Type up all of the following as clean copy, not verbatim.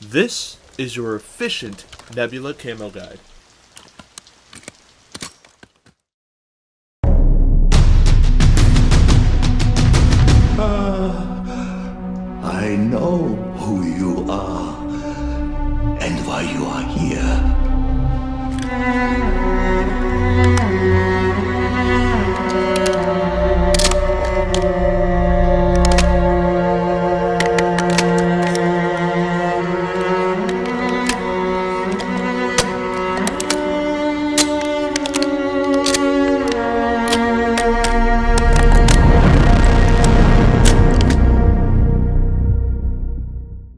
This is your efficient Nebula Camo guide. I know who you are and why you are here.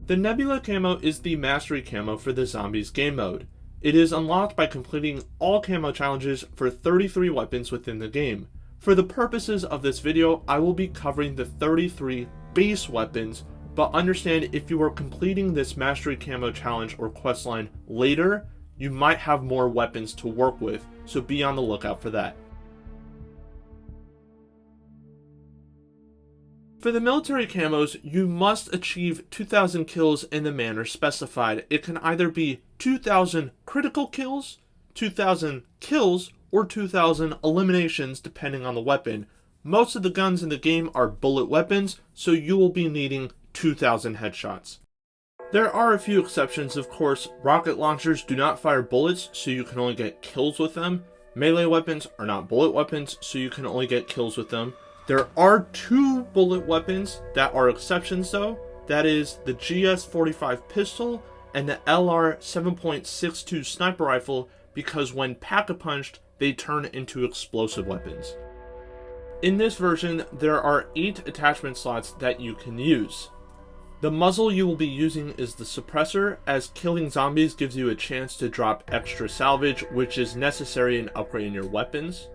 The Nebula Camo is the mastery camo for the Zombies game mode. It is unlocked by completing all camo challenges for 33 weapons within the game. For the purposes of this video, I will be covering the 33 base weapons, but understand if you are completing this mastery camo challenge or questline later, you might have more weapons to work with, so be on the lookout for that. For the military camos, you must achieve 2,000 kills in the manner specified. It can either be 2,000 critical kills, 2,000 kills, or 2,000 eliminations depending on the weapon. Most of the guns in the game are bullet weapons, so you will be needing 2,000 headshots. There are a few exceptions, of course. Rocket launchers do not fire bullets, so you can only get kills with them. Melee weapons are not bullet weapons, so you can only get kills with them. There are 2 bullet weapons that are exceptions though. That is the GS-45 pistol and the LR 7.62 sniper rifle, because when pack-a-punched, they turn into explosive weapons. In this version, there are 8 attachment slots that you can use. The muzzle you will be using is the suppressor, as killing zombies gives you a chance to drop extra salvage, which is necessary in upgrading your weapons.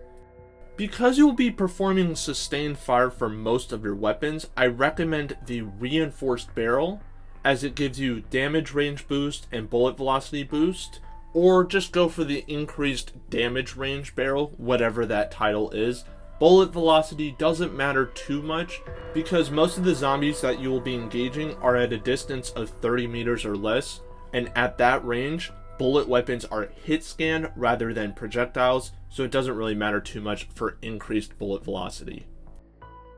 Because you will be performing sustained fire for most of your weapons, I recommend the reinforced barrel, as it gives you damage range boost and bullet velocity boost, or just go for the increased damage range barrel, whatever that title is. Bullet velocity doesn't matter too much, because most of the zombies that you will be engaging are at a distance of 30 meters or less, and at that range, bullet weapons are hit scan rather than projectiles, so it doesn't really matter too much for increased bullet velocity.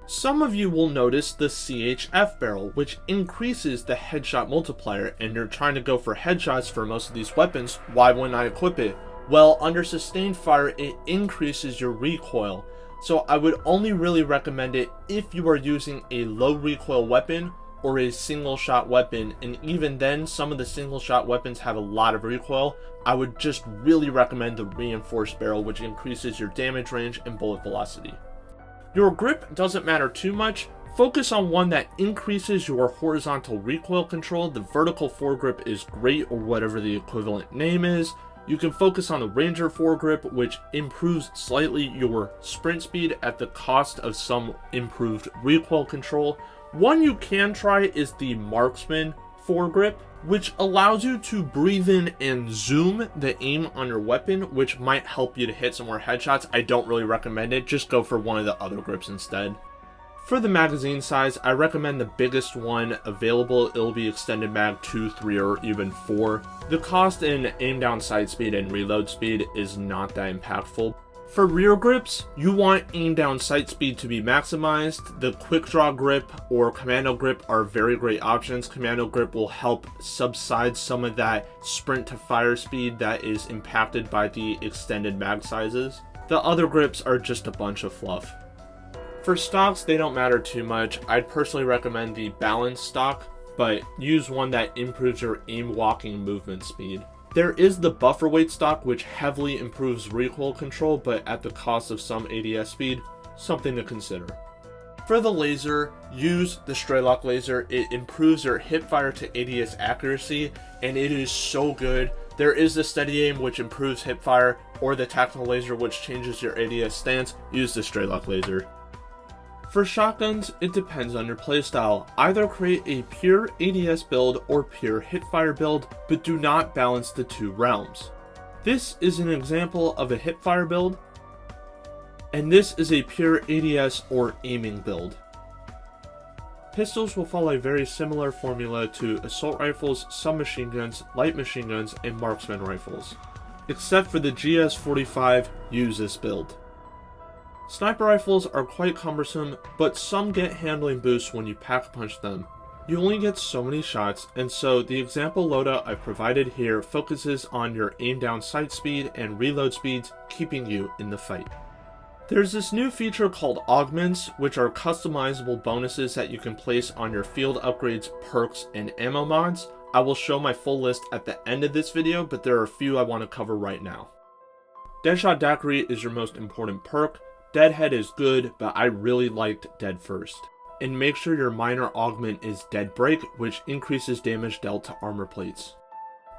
Some of you will notice the CHF barrel, which increases the headshot multiplier, and you're trying to go for headshots for most of these weapons. Why wouldn't I equip it? Well, under sustained fire, it increases your recoil, so I would only really recommend it if you are using a low recoil weapon or a single shot weapon, and even then some of the single shot weapons have a lot of recoil. I would just really recommend the reinforced barrel, which increases your damage range and bullet velocity. Your grip doesn't matter too much. Focus on one that increases your horizontal recoil control. The vertical foregrip is great, or whatever the equivalent name is. You can focus on the Ranger foregrip, which improves slightly your sprint speed at the cost of some improved recoil control. One you can try is the Marksman foregrip, which allows you to breathe in and zoom the aim on your weapon, which might help you to hit some more headshots. I don't really recommend it, just go for one of the other grips instead. For the magazine size, I recommend the biggest one available. It'll be extended mag 2, 3, or even 4. The cost in aim down sight speed and reload speed is not that impactful. For rear grips, you want aim down sight speed to be maximized. The quick draw grip or commando grip are very great options. Commando grip will help subside some of that sprint to fire speed that is impacted by the extended mag sizes. The other grips are just a bunch of fluff. For stocks, they don't matter too much. I'd personally recommend the balanced stock, but use one that improves your aim walking movement speed. There is the buffer weight stock, which heavily improves recoil control, but at the cost of some ADS speed. Something to consider. For the laser, use the Straylock laser. It improves your hip fire to ADS accuracy, and it is so good. There is the steady aim, which improves hip fire, or the tactical laser, which changes your ADS stance. Use the Straylock laser. For shotguns, it depends on your playstyle. Either create a pure ADS build or pure hipfire build, but do not balance the 2 realms. This is an example of a hipfire build, and this is a pure ADS or aiming build. Pistols will follow a very similar formula to assault rifles, submachine guns, light machine guns, and marksman rifles. Except for the GS45, use this build. Sniper rifles are quite cumbersome, but some get handling boosts when you pack-punch them. You only get so many shots, and so the example loadout I've provided here focuses on your aim down sight speed and reload speeds, keeping you in the fight. There's this new feature called Augments, which are customizable bonuses that you can place on your field upgrades, perks, and ammo mods. I will show my full list at the end of this video, but there are a few I want to cover right now. Deadshot Daiquiri is your most important perk. Deadhead is good, but I really liked Dead First. And make sure your minor augment is Dead Break, which increases damage dealt to armor plates.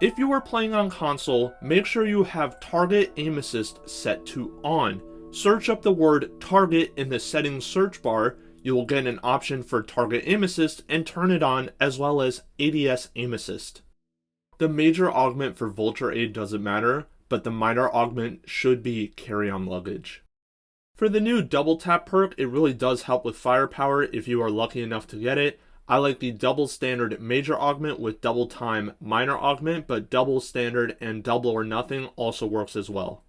If you are playing on console, make sure you have Target Aim Assist set to On. Search up the word target in the settings search bar. You will get an option for Target Aim Assist and turn it on, as well as ADS Aim Assist. The major augment for Vulture Aid doesn't matter, but the minor augment should be carry-on luggage. For the new double tap perk, it really does help with firepower if you are lucky enough to get it. I like the double standard major augment with double time minor augment, but double standard and double or nothing also works as well.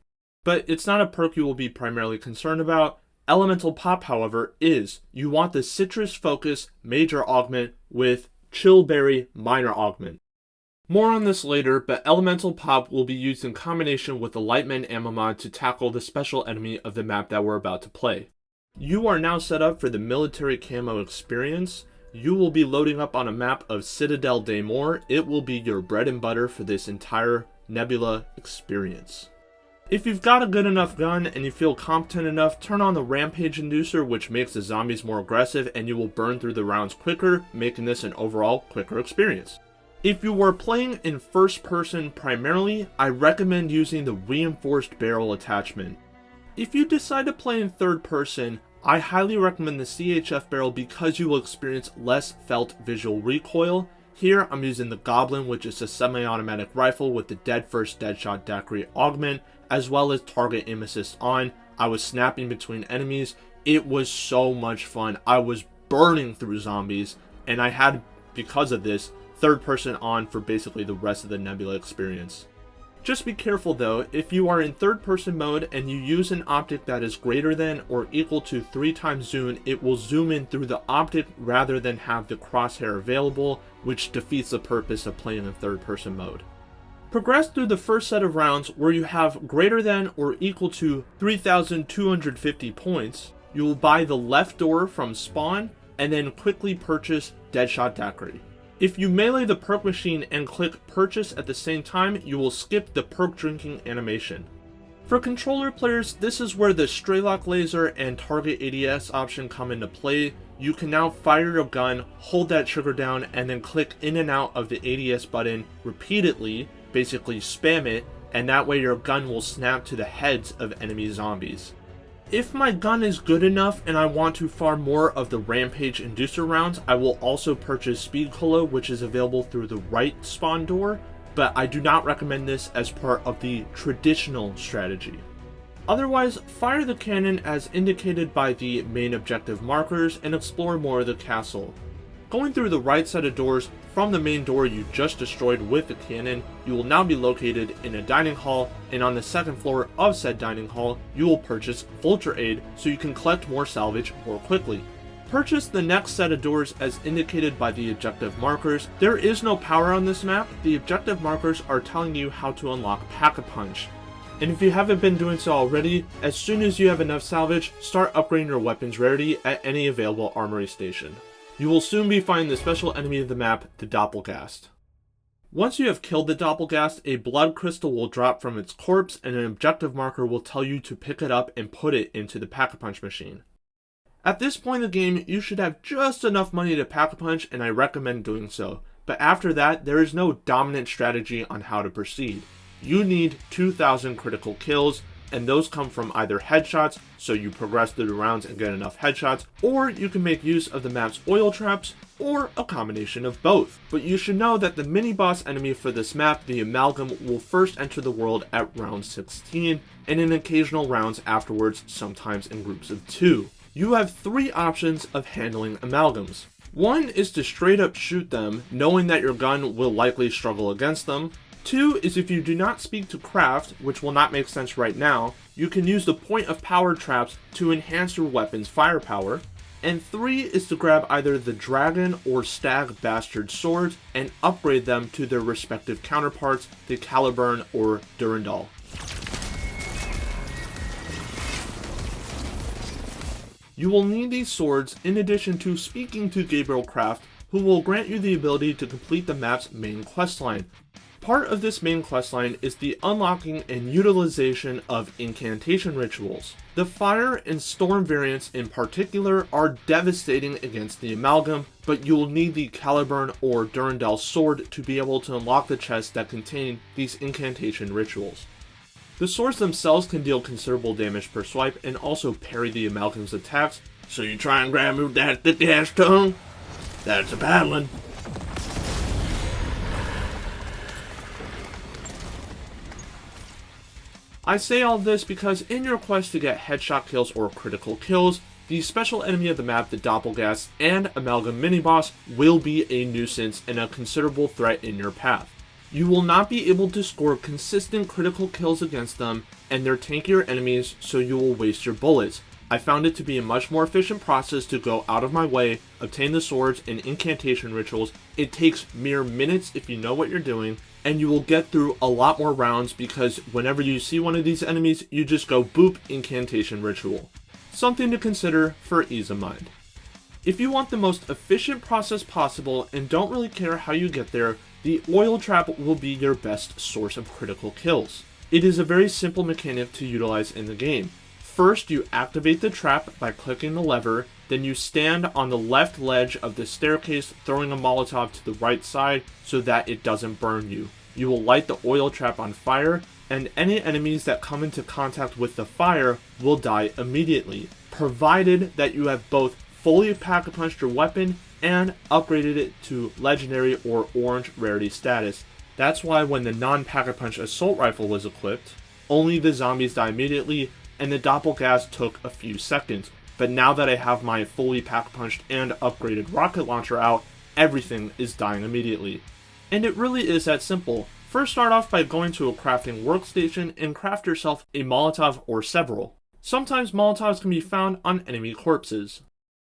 But it's not a perk you will be primarily concerned about. Elemental Pop, however, is. You want the Citrus Focus major augment with Chill Berry minor augment. More on this later, but Elemental Pop will be used in combination with the Lightman ammo mod to tackle the special enemy of the map that we're about to play. You are now set up for the Military Camo experience. You will be loading up on a map of Citadel des Morts. It will be your bread and butter for this entire Nebula experience. If you've got a good enough gun and you feel competent enough, turn on the Rampage Inducer, which makes the zombies more aggressive, and you will burn through the rounds quicker, making this an overall quicker experience. If you are playing in first person primarily, I recommend using the Reinforced Barrel attachment. If you decide to play in third person, I highly recommend the CHF barrel because you will experience less felt visual recoil. Here I'm using the Goblin, which is a semi-automatic rifle with the Dead First Deadshot Daiquiri augment, as well as Target Aim Assist on. I was snapping between enemies. It was so much fun. I was burning through zombies, and I had, because of this, third person on for basically the rest of the Nebula experience. Just be careful though, if you are in third person mode and you use an optic that is greater than or equal to 3 times zoom, it will zoom in through the optic rather than have the crosshair available, which defeats the purpose of playing in third person mode. Progress through the first set of rounds where you have greater than or equal to 3,250 points. You will buy the left door from spawn and then quickly purchase Deadshot Daiquiri. If you melee the perk machine and click purchase at the same time, you will skip the perk drinking animation. For controller players, this is where the Straylock laser and target ADS option come into play. You can now fire your gun, hold that trigger down, and then click in and out of the ADS button repeatedly, basically spam it, and that way your gun will snap to the heads of enemy zombies. If my gun is good enough and I want to farm more of the Rampage Inducer rounds, I will also purchase Speed Cola, which is available through the right spawn door, but I do not recommend this as part of the traditional strategy. Otherwise, fire the cannon as indicated by the main objective markers and explore more of the castle. Going through the right set of doors from the main door you just destroyed with the cannon, you will now be located in a dining hall, and on the second floor of said dining hall, you will purchase Vulture Aid so you can collect more salvage more quickly. Purchase the next set of doors as indicated by the objective markers. There is no power on this map. The objective markers are telling you how to unlock Pack-a-Punch. And if you haven't been doing so already, as soon as you have enough salvage, start upgrading your weapons rarity at any available armory station. You will soon be finding the special enemy of the map, the Doppelgast. Once you have killed the Doppelgast, a blood crystal will drop from its corpse and an objective marker will tell you to pick it up and put it into the Pack-a-Punch machine. At this point in the game, you should have just enough money to Pack-a-Punch, and I recommend doing so. But after that, there is no dominant strategy on how to proceed. You need 2,000 critical kills, and those come from either headshots, so you progress through the rounds and get enough headshots, or you can make use of the map's oil traps, or a combination of both. But you should know that the mini-boss enemy for this map, the Amalgam, will first enter the world at round 16, and in occasional rounds afterwards, sometimes in groups of 2. You have 3 options of handling Amalgams. One is to straight up shoot them, knowing that your gun will likely struggle against them. Two is if you do not speak to craft, which will not make sense right now, you can use the point of power traps to enhance your weapon's firepower. And three is to grab either the dragon or stag bastard swords and upgrade them to their respective counterparts, the Caliburn or Durendal. You will need these swords in addition to speaking to Gabriel Craft, who will grant you the ability to complete the map's main questline. Part of this main questline is the unlocking and utilization of incantation rituals. The fire and storm variants in particular are devastating against the amalgam, but you will need the Caliburn or Durendal sword to be able to unlock the chests that contain these incantation rituals. The swords themselves can deal considerable damage per swipe and also parry the amalgam's attacks, so you try and grab me with that thick ass tongue? That's a bad one. I say all this because in your quest to get headshot kills or critical kills, the special enemy of the map, the Doppelgast, and Amalgam mini-boss will be a nuisance and a considerable threat in your path. You will not be able to score consistent critical kills against them, and they're tankier enemies, so you will waste your bullets. I found it to be a much more efficient process to go out of my way, obtain the swords and incantation rituals. It takes mere minutes if you know what you're doing, and you will get through a lot more rounds because whenever you see one of these enemies, you just go boop, incantation ritual. Something to consider for ease of mind. If you want the most efficient process possible and don't really care how you get there, the oil trap will be your best source of critical kills. It is a very simple mechanic to utilize in the game. First, you activate the trap by clicking the lever, then you stand on the left ledge of the staircase throwing a Molotov to the right side so that it doesn't burn you. You will light the oil trap on fire, and any enemies that come into contact with the fire will die immediately, provided that you have both fully pack-a-punched your weapon and upgraded it to legendary or orange rarity status. That's why when the non-pack-a-punch assault rifle was equipped, only the zombies die immediately, and the Doppelgast took a few seconds. But now that I have my fully pack-punched and upgraded rocket launcher out, everything is dying immediately. And it really is that simple. First start off by going to a crafting workstation and craft yourself a Molotov or several. Sometimes Molotovs can be found on enemy corpses.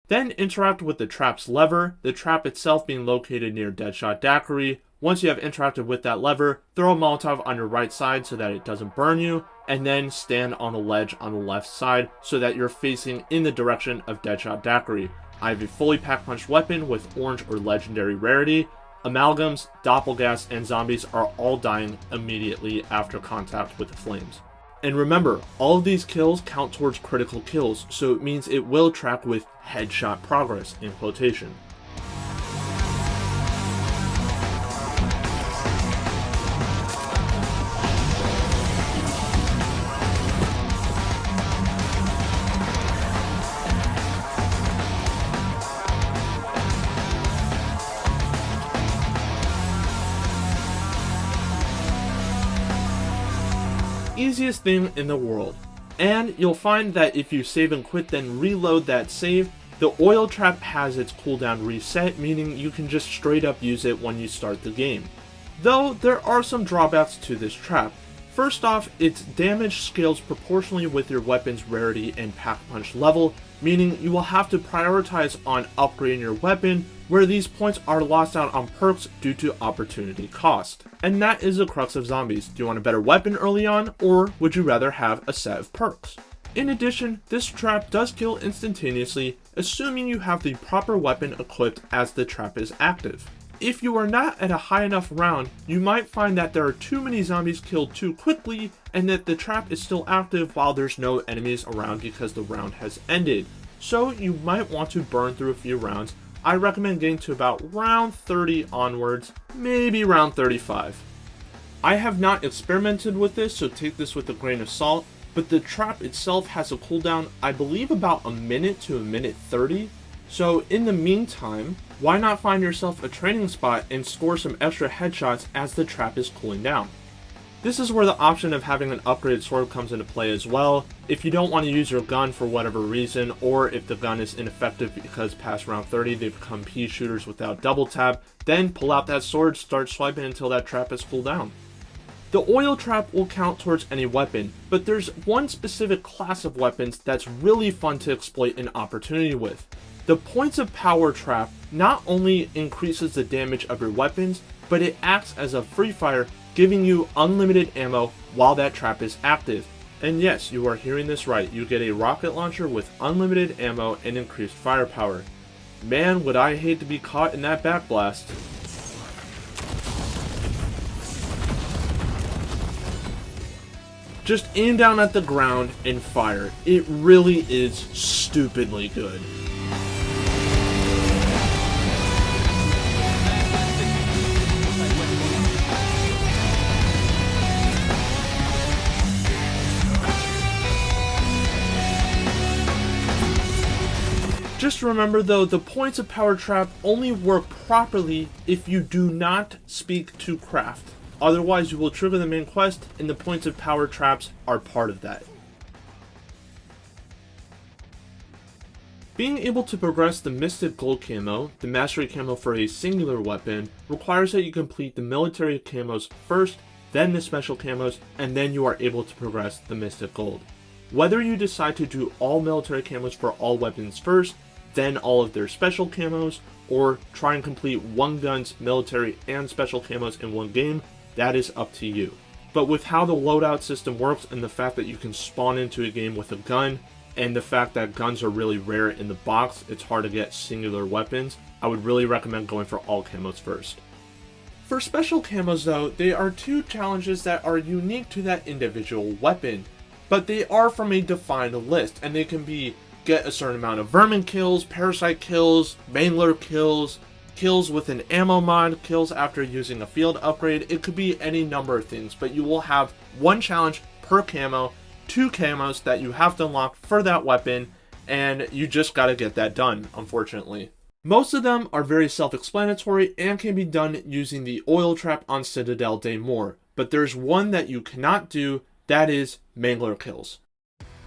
Then interact with the trap's lever, the trap itself being located near Deadshot Daiquiri. Once you have interacted with that lever, throw a Molotov on your right side so that it doesn't burn you, and then stand on the ledge on the left side so that you're facing in the direction of Deadshot Daiquiri. I have a fully pack-punched weapon with orange or legendary rarity. Amalgams, Doppelgast, and zombies are all dying immediately after contact with the flames. And remember, all of these kills count towards critical kills, so it means it will track with headshot progress in quotation. Easiest thing in the world. And you'll find that if you save and quit then reload that save, the oil trap has its cooldown reset, meaning you can just straight up use it when you start the game. Though there are some drawbacks to this trap. First off, its damage scales proportionally with your weapon's rarity and pack-punch level, meaning you will have to prioritize on upgrading your weapon, where these points are lost out on perks due to opportunity cost. And that is the crux of zombies. Do you want a better weapon early on, or would you rather have a set of perks? In addition, this trap does kill instantaneously, assuming you have the proper weapon equipped as the trap is active. If you are not at a high enough round, you might find that there are too many zombies killed too quickly, and that the trap is still active while there's no enemies around because the round has ended. So you might want to burn through a few rounds. I recommend getting to about round 30 onwards, maybe round 35. I have not experimented with this, so take this with a grain of salt, but the trap itself has a cooldown, I believe about a minute to a minute 30. So in the meantime, why not find yourself a training spot and score some extra headshots as the trap is cooling down? This is where the option of having an upgraded sword comes into play as well. If you don't want to use your gun for whatever reason, or if the gun is ineffective because past round 30 they become pea shooters without double tap, then pull out that sword, start swiping until that trap is cooled down. The oil trap will count towards any weapon, but there's one specific class of weapons that's really fun to exploit an opportunity with. The points of power trap not only increases the damage of your weapons, but it acts as a free fire, giving you unlimited ammo while that trap is active. And yes, you are hearing this right, you get a rocket launcher with unlimited ammo and increased firepower. Man, would I hate to be caught in that backblast. Just aim down at the ground and fire. It really is stupidly good. Just remember though, the points of power trap only work properly if you do not speak to craft. Otherwise you will trigger the main quest and the points of power traps are part of that. Being able to progress the Mystic Gold Camo, the Mastery Camo for a singular weapon, requires that you complete the military camos first, then the special camos, and then you are able to progress the Mystic Gold. Whether you decide to do all military camos for all weapons first, then all of their special camos, or try and complete one gun's military and special camos in one game, that is up to you. But with how the loadout system works and the fact that you can spawn into a game with a gun, and the fact that guns are really rare in the box, it's hard to get singular weapons, I would really recommend going for all camos first. For special camos though, there are two challenges that are unique to that individual weapon, but they are from a defined list, and they can be get a certain amount of vermin kills, parasite kills, mangler kills, kills with an ammo mod, kills after using a field upgrade. It could be any number of things, but you will have one challenge per camo, 2 camos that you have to unlock for that weapon, and you just gotta get that done, unfortunately. Most of them are very self-explanatory and can be done using the oil trap on Citadel Day More, but there's one that you cannot do, that is mangler kills.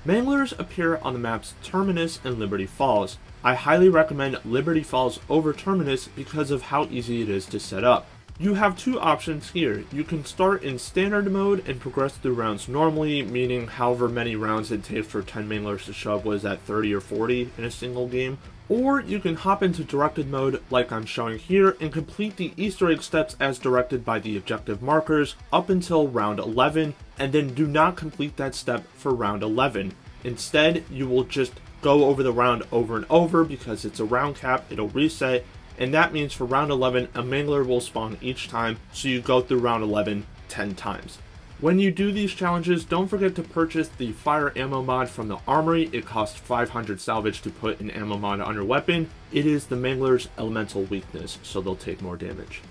Manglers appear on the maps Terminus and Liberty Falls. I highly recommend Liberty Falls over Terminus because of how easy it is to set up. You have two options here. You can start in standard mode and progress through rounds normally, meaning however many rounds it takes for 10 manglers to show up, was that 30 or 40 in a single game. Or you can hop into directed mode like I'm showing here and complete the Easter egg steps as directed by the objective markers up until round 11, and then do not complete that step for round 11. Instead, you will just go over the round over and over because it's a round cap, it'll reset, and that means for round 11 a mangler will spawn each time, so you go through round 11 10 times. When you do these challenges, don't forget to purchase the fire ammo mod from the armory. It costs 500 salvage to put an ammo mod on your weapon. It is the mangler's elemental weakness, so they'll take more damage.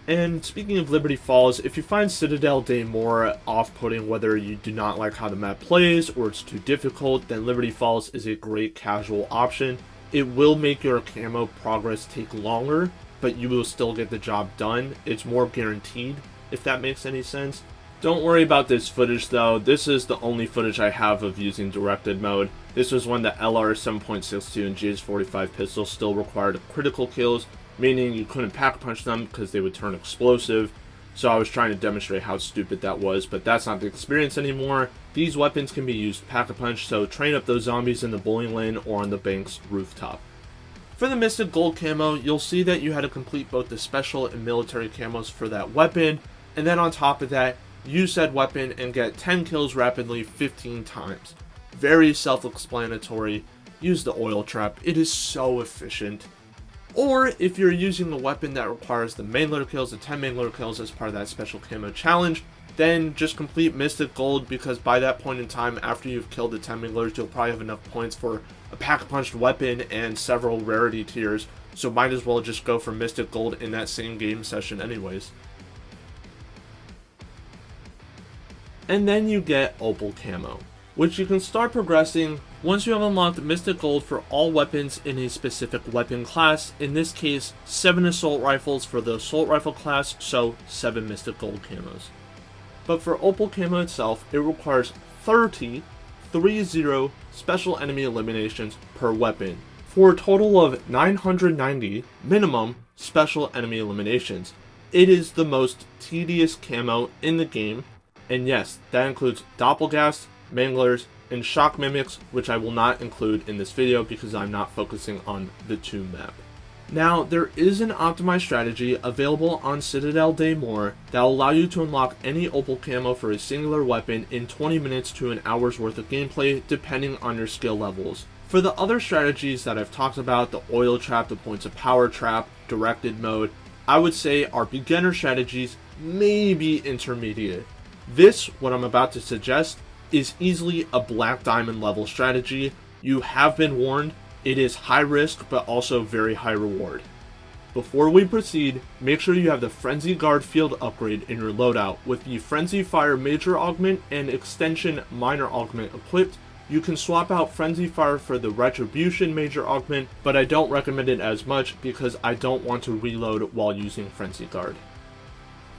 And speaking of Liberty Falls, if you find Citadel Day More off-putting, whether you do not like how the map plays or it's too difficult, then Liberty Falls is a great casual option. It will make your camo progress take longer, but you will still get the job done. It's more guaranteed, if that makes any sense. Don't worry about this footage though, this is the only footage I have of using directed mode. This was when the LR 7.62 and GS45 pistol still required critical kills, meaning you couldn't pack punch them because they would turn explosive. So I was trying to demonstrate how stupid that was, but that's not the experience anymore. These weapons can be used pack-a-punch, so train up those zombies in the bowling lane or on the bank's rooftop. For the Mystic Gold Camo, you'll see that you had to complete both the special and military camos for that weapon, and then on top of that, use said weapon and get 10 kills rapidly 15 times. Very self-explanatory. Use the oil trap, it is so efficient. Or if you're using a weapon that requires the mangler kills, the 10 mangler kills as part of that special camo challenge, then just complete Mystic Gold, because by that point in time, after you've killed the 10 manglers, you'll probably have enough points for a pack-a-punched weapon and several rarity tiers, so might as well just go for Mystic Gold in that same game session anyways. And then you get Opal Camo, which you can start progressing once you have unlocked Mystic Gold for all weapons in a specific weapon class. In this case, 7 assault rifles for the assault rifle class, so 7 Mystic Gold camos. but for Opal Camo itself, it requires 30 special enemy eliminations per weapon, for a total of 990 minimum special enemy eliminations. It is the most tedious camo in the game, and yes, that includes Doppelgast, Manglers, and Shock Mimics, which I will not include in this video because I'm not focusing on the 2 map. Now, there is an optimized strategy available on Citadel Daymore that will allow you to unlock any Opal Camo for a singular weapon in 20 minutes to an hour's worth of gameplay, depending on your skill levels. For the other strategies that I've talked about, the Oil Trap, the Points of Power Trap, Directed Mode, I would say are beginner strategies, maybe intermediate. This, what I'm about to suggest, is easily a Black Diamond level strategy. You have been warned. It is high risk, but also very high reward. Before we proceed, make sure you have the Frenzy Guard field upgrade in your loadout. With the Frenzy Fire Major Augment and Extension Minor Augment equipped, you can swap out Frenzy Fire for the Retribution Major Augment, but I don't recommend it as much because I don't want to reload while using Frenzy Guard.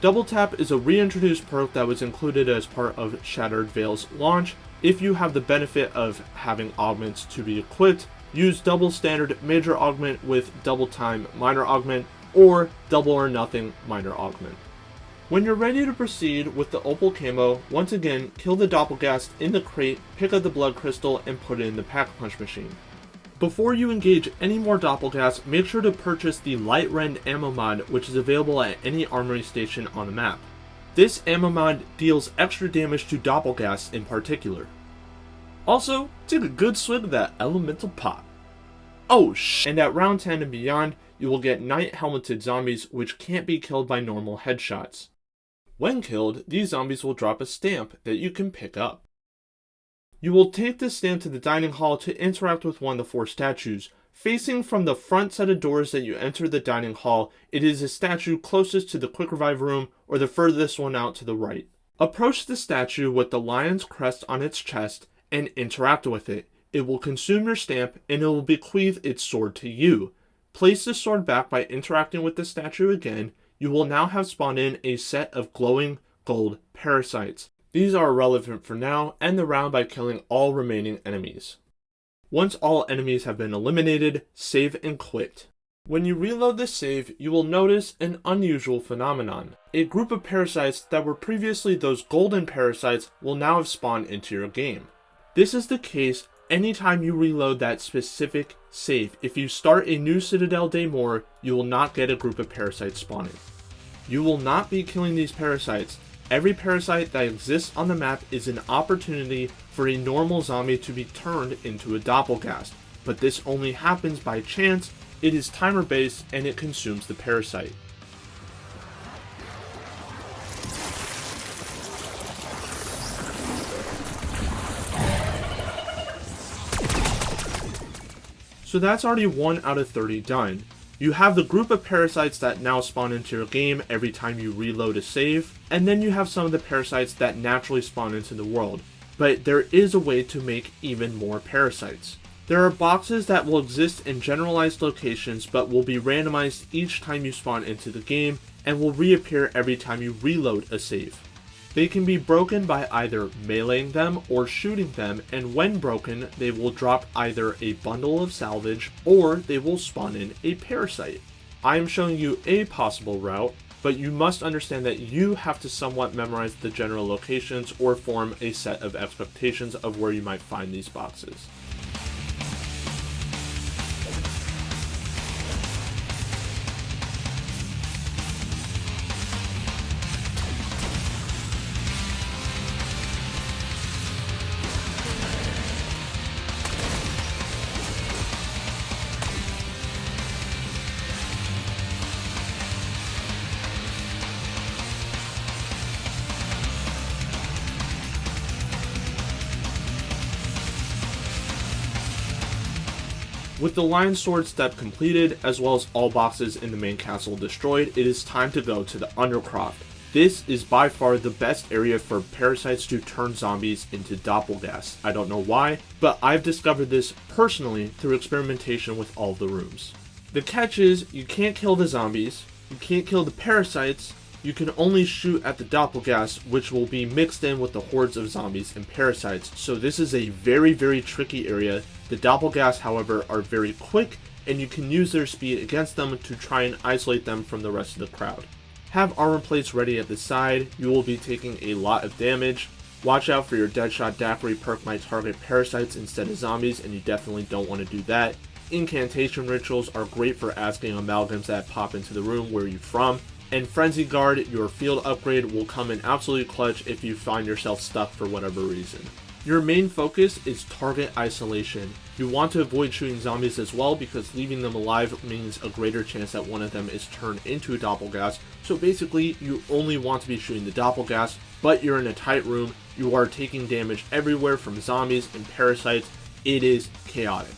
Double Tap is a reintroduced perk that was included as part of Shattered Veil's launch. If you have the benefit of having augments to be equipped, use Double Standard Major Augment with Double Time Minor Augment, or Double or Nothing Minor Augment. When you're ready to proceed with the Opal Camo, once again, kill the Doppelgast in the crate, pick up the Blood Crystal, and put it in the Pack-a-Punch machine. Before you engage any more Doppelgast, make sure to purchase the Light Rend ammo mod, which is available at any armory station on the map. This ammo mod deals extra damage to Doppelgast in particular. Also, take a good swig of that elemental pot. Oh and at round 10 and beyond, you will get Night Helmeted Zombies which can't be killed by normal headshots. When killed, these zombies will drop a stamp that you can pick up. You will take this stamp to the dining hall to interact with one of the 4 statues. Facing from the front set of doors that you enter the dining hall, it is a statue closest to the quick revive room or the furthest one out to the right. Approach the statue with the lion's crest on its chest and interact with it. It will consume your stamp and it will bequeath its sword to you. Place the sword back by interacting with the statue again. You will now have spawned in a set of glowing gold parasites. These are irrelevant for now, end the round by killing all remaining enemies. Once all enemies have been eliminated, save and quit. When you reload this save, you will notice an unusual phenomenon. A group of parasites that were previously those golden parasites will now have spawned into your game. This is the case anytime you reload that specific save. If you start a new Citadel Daymore, you will not get a group of parasites spawning. You will not be killing these parasites. Every parasite that exists on the map is an opportunity for a normal zombie to be turned into a Doppelgast, but this only happens by chance. It is timer based and it consumes the parasite. So that's already 1 out of 30 done. You have the group of parasites that now spawn into your game every time you reload a save, and then you have some of the parasites that naturally spawn into the world. But there is a way to make even more parasites. There are boxes that will exist in generalized locations but will be randomized each time you spawn into the game and will reappear every time you reload a save. They can be broken by either meleeing them or shooting them, and when broken, they will drop either a bundle of salvage or they will spawn in a parasite. I am showing you a possible route, but you must understand that you have to somewhat memorize the general locations or form a set of expectations of where you might find these boxes. With the Lion Sword step completed, as well as all boxes in the main castle destroyed, it is time to go to the Undercroft. This is by far the best area for parasites to turn zombies into Doppelgast. I don't know why, but I've discovered this personally through experimentation with all the rooms. The catch is, you can't kill the zombies, you can't kill the parasites, you can only shoot at the doppelgas, which will be mixed in with the hordes of zombies and parasites, so this is a very tricky area. The doppelgas, however, are very quick, and you can use their speed against them to try and isolate them from the rest of the crowd. Have armor plates ready at the side, you will be taking a lot of damage. Watch out for your Deadshot Daiquiri perk might target parasites instead of zombies, and you definitely don't want to do that. Incantation rituals are great for asking amalgams that pop into the room where you're from. And Frenzy Guard, your field upgrade, will come in absolute clutch if you find yourself stuck for whatever reason. Your main focus is target isolation. You want to avoid shooting zombies as well, because leaving them alive means a greater chance that one of them is turned into a doppelgas. So basically, you only want to be shooting the doppelgas, but you're in a tight room, you are taking damage everywhere from zombies and parasites. It is chaotic.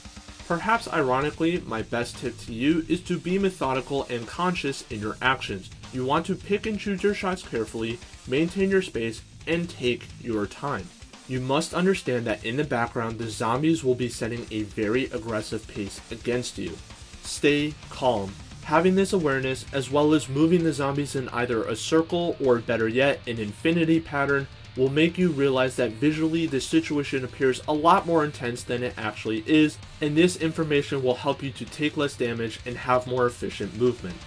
Perhaps ironically, my best tip to you is to be methodical and conscious in your actions. You want to pick and choose your shots carefully, maintain your space, and take your time. You must understand that in the background, the zombies will be setting a very aggressive pace against you. Stay calm. Having this awareness, as well as moving the zombies in either a circle or better yet, an infinity pattern, will make you realize that visually the situation appears a lot more intense than it actually is, and this information will help you to take less damage and have more efficient movement.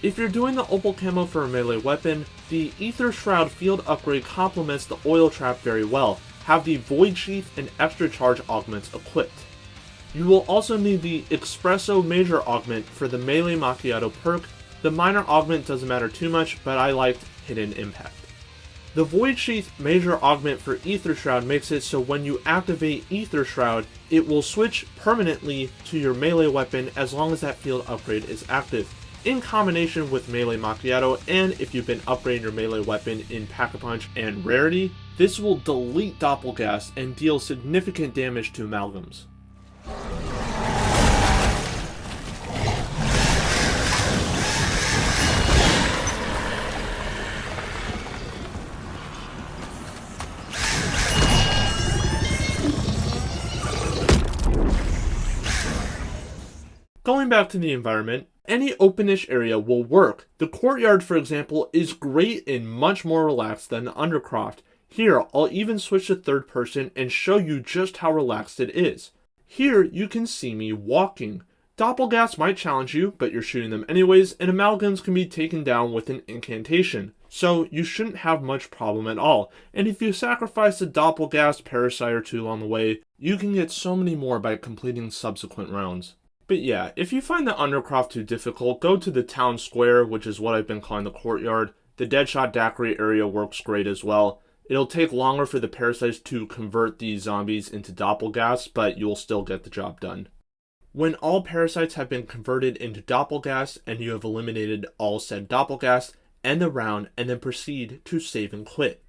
If you're doing the Opal Camo for a melee weapon, the Ether Shroud field upgrade complements the Oil Trap very well. Have the Void Sheath and Extra Charge augments equipped. You will also need the Espresso Major augment for the Melee Macchiato perk. The minor augment doesn't matter too much, but I liked Hidden Impact. The Void Sheath Major augment for Ether Shroud makes it so when you activate Ether Shroud, it will switch permanently to your melee weapon as long as that field upgrade is active. In combination with Melee Macchiato, and if you've been upgrading your melee weapon in Pack-a-Punch and Rarity, this will delete Doppelgas and deal significant damage to amalgams. Going back to the environment, any openish area will work. The courtyard, for example, is great and much more relaxed than the Undercroft. Here, I'll even switch to third person and show you just how relaxed it is. Here, you can see me walking. Doppelgas might challenge you, but you're shooting them anyways, and amalgams can be taken down with an incantation. So, you shouldn't have much problem at all. And if you sacrifice a Doppelgas parasite or two along the way, you can get so many more by completing subsequent rounds. But yeah, if you find the Undercroft too difficult, go to the town square, which is what I've been calling the courtyard. The Deadshot Daiquiri area works great as well. It'll take longer for the parasites to convert these zombies into Doppelgas, but you'll still get the job done. When all parasites have been converted into Doppelgas and you have eliminated all said Doppelgas, end the round and then proceed to save and quit.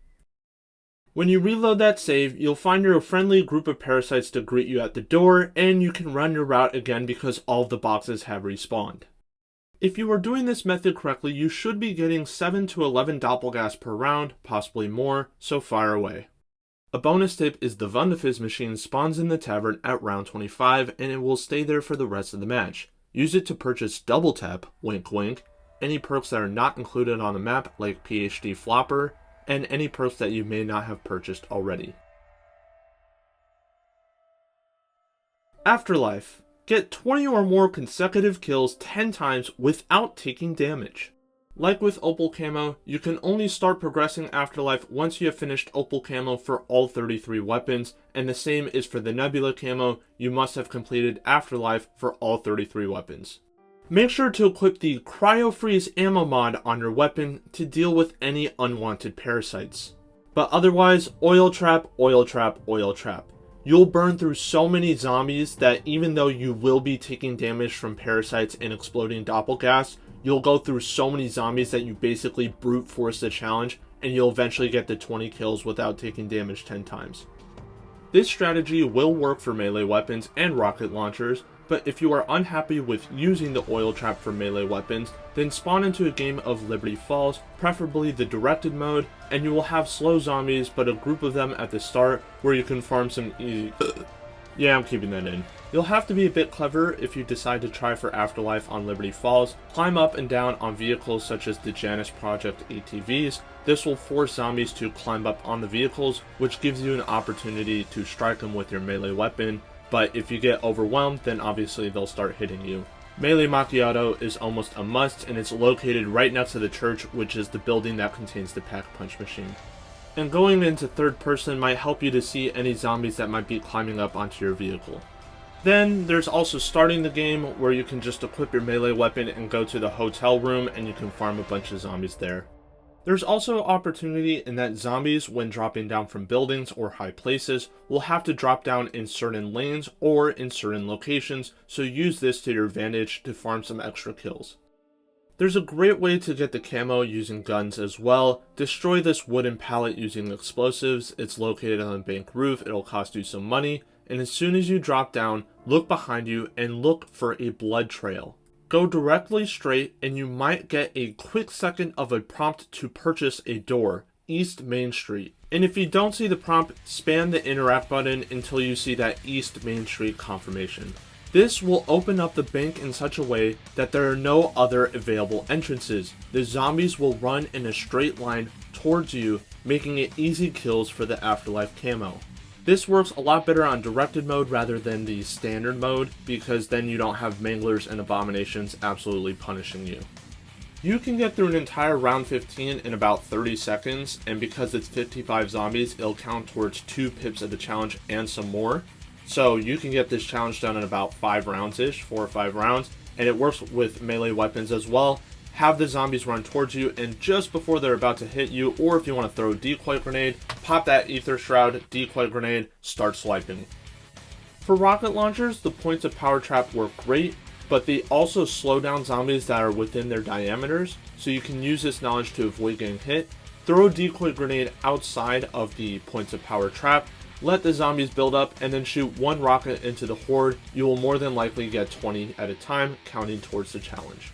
When you reload that save, you'll find your friendly group of parasites to greet you at the door, and you can run your route again because all of the boxes have respawned. If you are doing this method correctly, you should be getting 7 to 11 Doppelgas per round, possibly more, so fire away. A bonus tip is the Wunderfizz machine spawns in the tavern at round 25, and it will stay there for the rest of the match. Use it to purchase Double Tap, wink wink, any perks that are not included on the map like PhD Flopper, and any perks that you may not have purchased already. Afterlife. Get 20 or more consecutive kills 10 times without taking damage. Like with Opal Camo, you can only start progressing Afterlife once you have finished Opal Camo for all 33 weapons, and the same is for the Nebula Camo, you must have completed Afterlife for all 33 weapons. Make sure to equip the Cryo Freeze ammo mod on your weapon to deal with any unwanted parasites. But otherwise, Oil Trap, Oil Trap, Oil Trap. You'll burn through so many zombies that even though you will be taking damage from parasites and exploding Doppelgas, you'll go through so many zombies that you basically brute force the challenge and you'll eventually get to 20 kills without taking damage 10 times. This strategy will work for melee weapons and rocket launchers, but if you are unhappy with using the Oil Trap for melee weapons, then spawn into a game of Liberty Falls, preferably the directed mode, and you will have slow zombies but a group of them at the start where you can farm some easy Yeah, I'm keeping that in. You'll have to be a bit clever if you decide to try for Afterlife on Liberty Falls. Climb up and down on vehicles such as the Janus Project ATVs. This will force zombies to climb up on the vehicles, which gives you an opportunity to strike them with your melee weapon, but if you get overwhelmed, then obviously they'll start hitting you. Melee Macchiato is almost a must, and it's located right next to the church, which is the building that contains the Pack-a-Punch machine. And going into third person might help you to see any zombies that might be climbing up onto your vehicle. Then there's also starting the game, where you can just equip your melee weapon and go to the hotel room and you can farm a bunch of zombies there. There's also opportunity in that zombies, when dropping down from buildings or high places, will have to drop down in certain lanes or in certain locations, so use this to your advantage to farm some extra kills. There's a great way to get the camo using guns as well. Destroy this wooden pallet using explosives. It's located on the bank roof, it'll cost you some money, and as soon as you drop down, look behind you and look for a blood trail. Go directly straight and you might get a quick second of a prompt to purchase a door, East Main Street. And if you don't see the prompt, spam the interact button until you see that East Main Street confirmation. This will open up the bank in such a way that there are no other available entrances. The zombies will run in a straight line towards you, making it easy kills for the Afterlife camo. This works a lot better on directed mode rather than the standard mode, because then you don't have manglers and abominations absolutely punishing you. You can get through an entire round 15 in about 30 seconds, and because it's 55 zombies, it'll count towards 2 pips of the challenge and some more. So you can get this challenge done in about 5 rounds-ish, 4 or 5 rounds, and it works with melee weapons as well. Have the zombies run towards you, and just before they're about to hit you, or if you want to throw a decoy grenade, pop that ether shroud, decoy grenade, start swiping. For rocket launchers, the points of power trap work great, but they also slow down zombies that are within their diameters, so you can use this knowledge to avoid getting hit. Throw a decoy grenade outside of the points of power trap, let the zombies build up, and then shoot 1 rocket into the horde. You will more than likely get 20 at a time, counting towards the challenge.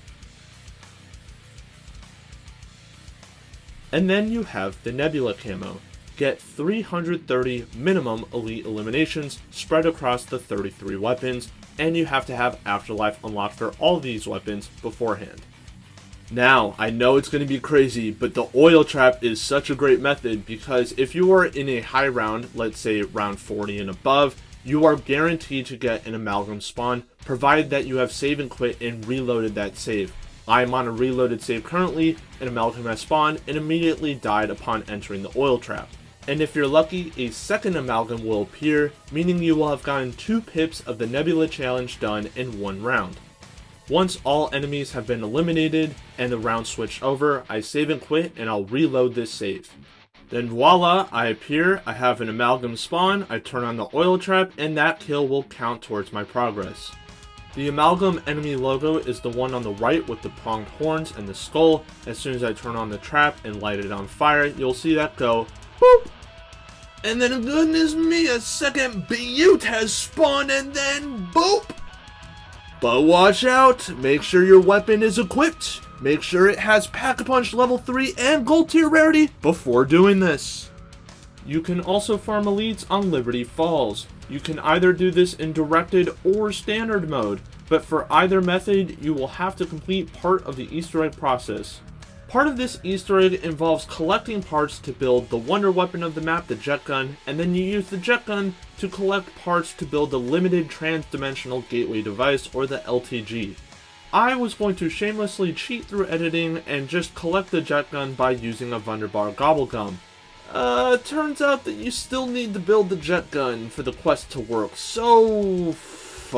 And then you have the Nebula Camo. Get 330 minimum elite eliminations spread across the 33 weapons, and you have to have Afterlife unlocked for all these weapons beforehand. Now, I know it's going to be crazy, but the oil trap is such a great method, because if you are in a high round, let's say round 40 and above, you are guaranteed to get an amalgam spawn, provided that you have save and quit and reloaded that save. I am on a reloaded save currently, an amalgam has spawned and immediately died upon entering the oil trap. And if you're lucky, a second amalgam will appear, meaning you will have gotten 2 pips of the Nebula challenge done in 1 round. Once all enemies have been eliminated and the round switched over, I save and quit and I'll reload this save. Then voila, I appear, I have an amalgam spawn, I turn on the oil trap, and that kill will count towards my progress. The amalgam enemy logo is the one on the right with the pronged horns and the skull. As soon as I turn on the trap and light it on fire, you'll see that go boop. And then goodness me, a second Butte has spawned and then boop. But watch out, make sure your weapon is equipped. Make sure it has Pack-a-Punch level 3 and gold tier rarity before doing this. You can also farm elites on Liberty Falls. You can either do this in directed or standard mode, but for either method, you will have to complete part of the Easter egg process. Part of this Easter egg involves collecting parts to build the wonder weapon of the map, the jet gun, and then you use the jet gun to collect parts to build the limited trans-dimensional gateway device, or the LTG. I was going to shamelessly cheat through editing and just collect the jet gun by using a Wunderbar Gobblegum. Turns out that you still need to build the jet gun for the quest to work, so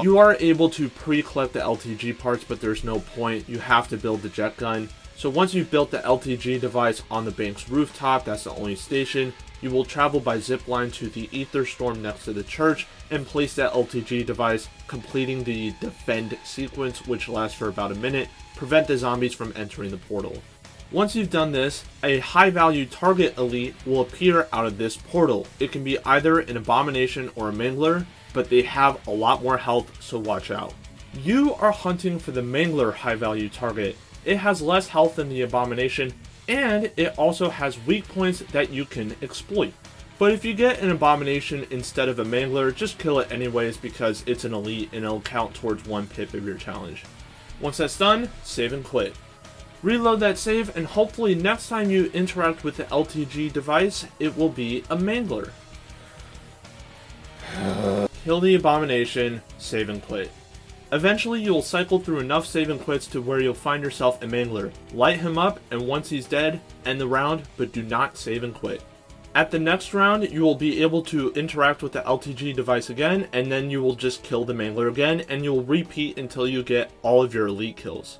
you are able to pre-collect the LTG parts, but there's no point, you have to build the jet gun. So once you've built the LTG device on the bank's rooftop, that's the only station, you will travel by zipline to the ether storm next to the church and place that LTG device, completing the defend sequence, which lasts for about a minute, prevent the zombies from entering the portal. Once you've done this, a high value target elite will appear out of this portal. It can be either an abomination or a mangler, but they have a lot more health, so watch out. You are hunting for the mangler high value target. It has less health than the abomination, and it also has weak points that you can exploit. But if you get an Abomination instead of a Mangler, just kill it anyways because it's an elite and it'll count towards 1 pip of your challenge. Once that's done, save and quit. Reload that save, and hopefully next time you interact with the LTG device, it will be a Mangler. Kill the Abomination, save and quit. Eventually you will cycle through enough save and quits to where you'll find yourself a Mangler. Light him up, and once he's dead, end the round, but do not save and quit. At the next round, you will be able to interact with the LTG device again, and then you will just kill the Mangler again, and you will repeat until you get all of your elite kills.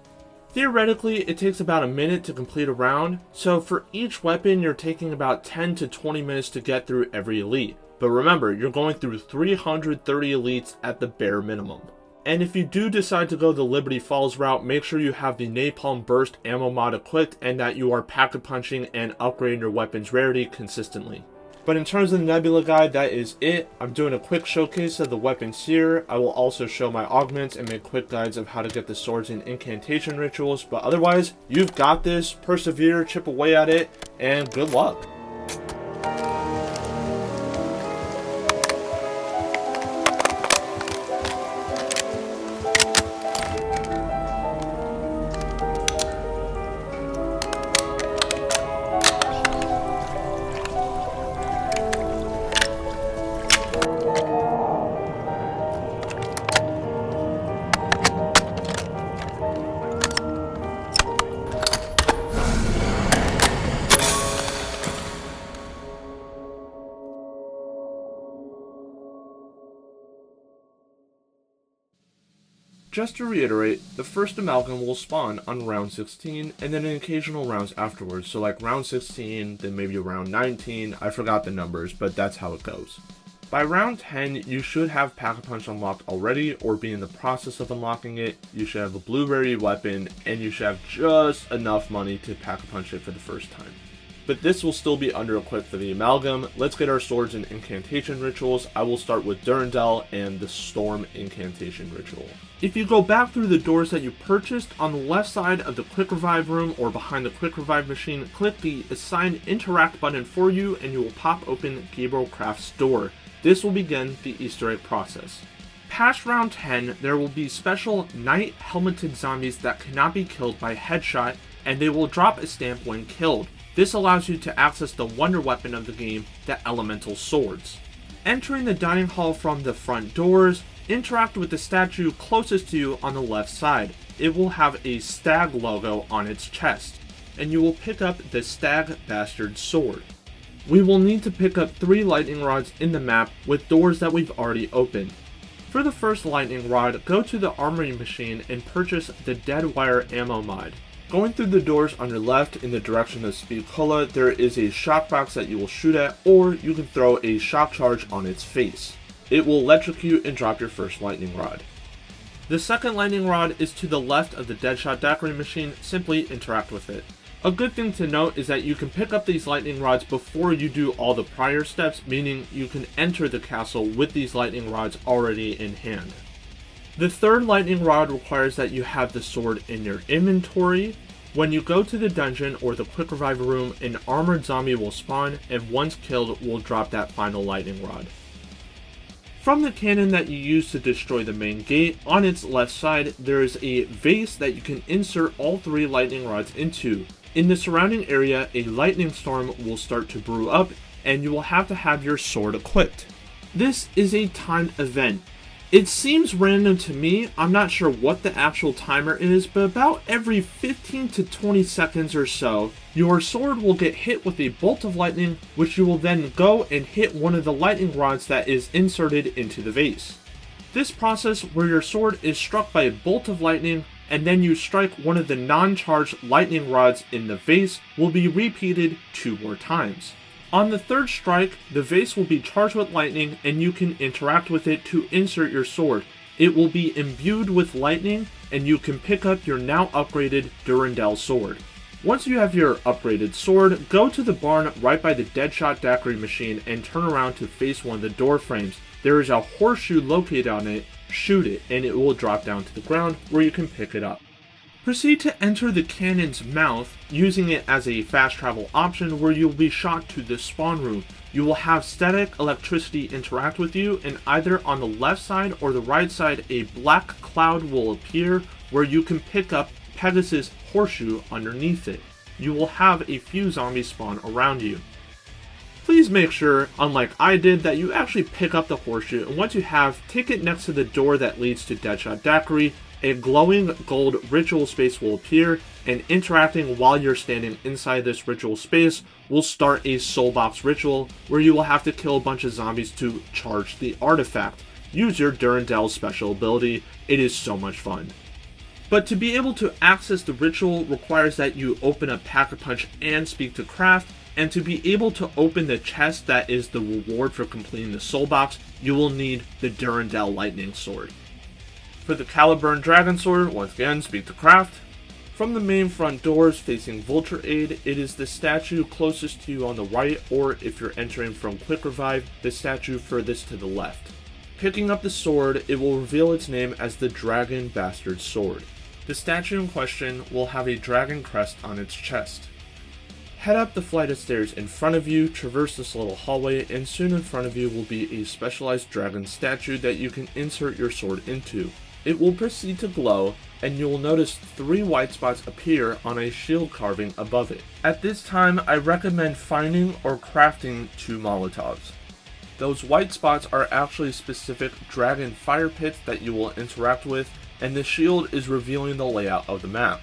Theoretically, it takes about a minute to complete a round, so for each weapon you're taking about 10 to 20 minutes to get through every elite. But remember, you're going through 330 elites at the bare minimum. And if you do decide to go the Liberty Falls route, make sure you have the Napalm Burst ammo mod equipped and that you are packet punching and upgrading your weapon's rarity consistently. But in terms of the Nebula guide, that is it. I'm doing a quick showcase of the weapons here. I will also show my augments and make quick guides of how to get the swords and incantation rituals. But otherwise, you've got this. Persevere, chip away at it, and good luck. Just to reiterate, the first amalgam will spawn on round 16 and then in occasional rounds afterwards, so like round 16, then maybe round 19, I forgot the numbers, but that's how it goes. By round 10, you should have Pack-a-Punch unlocked already or be in the process of unlocking it, you should have a blue rarity weapon, and you should have just enough money to Pack-a-Punch it for the first time. But this will still be under-equipped for the amalgam. Let's get our swords and incantation rituals. I will start with Durendal and the Storm incantation ritual. If you go back through the doors that you purchased, on the left side of the quick revive room or behind the quick revive machine, click the assigned interact button for you and you will pop open Gabriel Craft's door. This will begin the Easter egg process. Past round 10, there will be special night helmeted zombies that cannot be killed by headshot, and they will drop a stamp when killed. This allows you to access the wonder weapon of the game, the elemental swords. Entering the dining hall from the front doors, interact with the statue closest to you on the left side. It will have a stag logo on its chest, and you will pick up the Stag Bastard sword. We will need to pick up 3 lightning rods in the map with doors that we've already opened. For the first lightning rod, go to the armory machine and purchase the Dead Wire ammo mod. Going through the doors on your left in the direction of Speed Cola, there is a shock box that you will shoot at, or you can throw a shock charge on its face. It will electrocute and drop your first lightning rod. The second lightning rod is to the left of the Deadshot Daiquiri machine, simply interact with it. A good thing to note is that you can pick up these lightning rods before you do all the prior steps, meaning you can enter the castle with these lightning rods already in hand. The third lightning rod requires that you have the sword in your inventory. When you go to the dungeon or the quick revive room, an armored zombie will spawn, and once killed will drop that final lightning rod. From the cannon that you use to destroy the main gate, on its left side there is a vase that you can insert all 3 lightning rods into. In the surrounding area, a lightning storm will start to brew up, and you will have to have your sword equipped. This is a timed event. It seems random to me, I'm not sure what the actual timer is, but about every 15 to 20 seconds or so, your sword will get hit with a bolt of lightning, which you will then go and hit one of the lightning rods that is inserted into the vase. This process where your sword is struck by a bolt of lightning, and then you strike one of the non-charged lightning rods in the vase, will be repeated 2 more times. On the third strike, the vase will be charged with lightning and you can interact with it to insert your sword. It will be imbued with lightning and you can pick up your now upgraded Durendal sword. Once you have your upgraded sword, go to the barn right by the Deadshot Daiquiri machine and turn around to face one of the door frames. There is a horseshoe located on it, shoot it, and it will drop down to the ground where you can pick it up. Proceed to enter the cannon's mouth, using it as a fast travel option where you'll be shot to the spawn room. You will have static electricity interact with you, and either on the left side or the right side a black cloud will appear where you can pick up Pegasus Horseshoe underneath it. You will have a few zombies spawn around you. Please make sure, unlike I did, that you actually pick up the horseshoe, and once you have, take it next to the door that leads to Deadshot Daiquiri. A glowing gold ritual space will appear, and interacting while you're standing inside this ritual space will start a soulbox ritual where you will have to kill a bunch of zombies to charge the artifact. Use your Durendal special ability, it is so much fun. But to be able to access the ritual requires that you open up Pack-a-Punch and Speak to Craft, and to be able to open the chest that is the reward for completing the soul box, you will need the Durendal Lightning Sword. For the Caliburn Dragon Sword, once again, Speak to Craft. From the main front doors facing Vulture Aid, it is the statue closest to you on the right, or if you're entering from Quick Revive, the statue furthest to the left. Picking up the sword, it will reveal its name as the Dragon Bastard Sword. The statue in question will have a dragon crest on its chest. Head up the flight of stairs in front of you, traverse this little hallway, and soon in front of you will be a specialized dragon statue that you can insert your sword into. It will proceed to glow, and you will notice 3 white spots appear on a shield carving above it. At this time, I recommend finding or crafting 2 Molotovs. Those white spots are actually specific dragon fire pits that you will interact with, and the shield is revealing the layout of the map.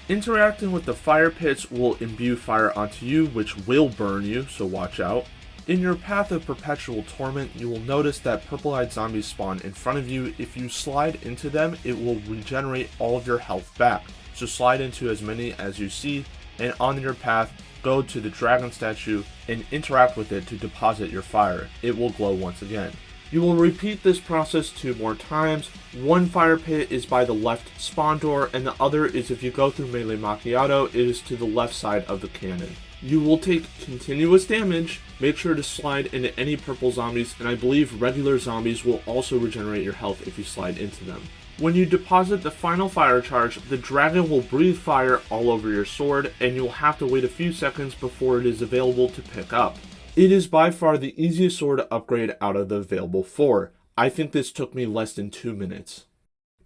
Interacting with the fire pits will imbue fire onto you, which will burn you, so watch out. In your path of perpetual torment, you will notice that purple-eyed zombies spawn in front of you. If you slide into them, it will regenerate all of your health back. So slide into as many as you see, and on your path, go to the dragon statue and interact with it to deposit your fire. It will glow once again. You will repeat this process 2 more times. One fire pit is by the left spawn door, and the other is if you go through Melee Macchiato, it is to the left side of the cannon. You will take continuous damage. Make sure to slide into any purple zombies, and I believe regular zombies will also regenerate your health if you slide into them. When you deposit the final fire charge, the dragon will breathe fire all over your sword, and you will have to wait a few seconds before it is available to pick up. It is by far the easiest sword to upgrade out of the available 4. I think this took me less than 2 minutes.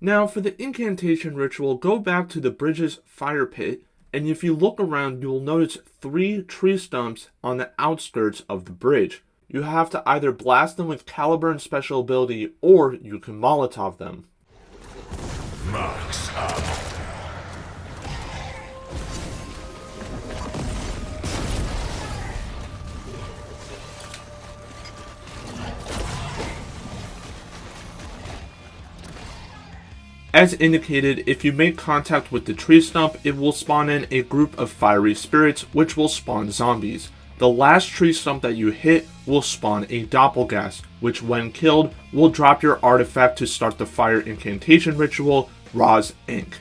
Now for the incantation ritual, go back to the bridge's fire pit, and if you look around, you will notice 3 tree stumps on the outskirts of the bridge. You have to either blast them with Caliburn's special ability, or you can Molotov them. Max up. As indicated, if you make contact with the tree stump, it will spawn in a group of fiery spirits, which will spawn zombies. The last tree stump that you hit will spawn a Doppelgast, which when killed, will drop your artifact to start the fire incantation ritual, Ra's Ink.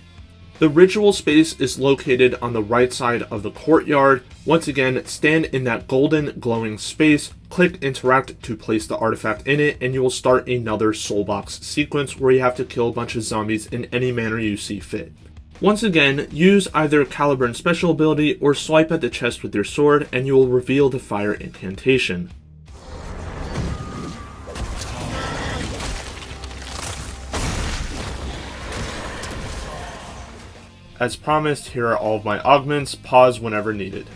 The ritual space is located on the right side of the courtyard. Once again, stand in that golden glowing space, click interact to place the artifact in it, and you will start another soulbox sequence where you have to kill a bunch of zombies in any manner you see fit. Once again, use either Caliburn's special ability or swipe at the chest with your sword, and you will reveal the fire incantation. As promised, here are all of my augments. Pause whenever needed.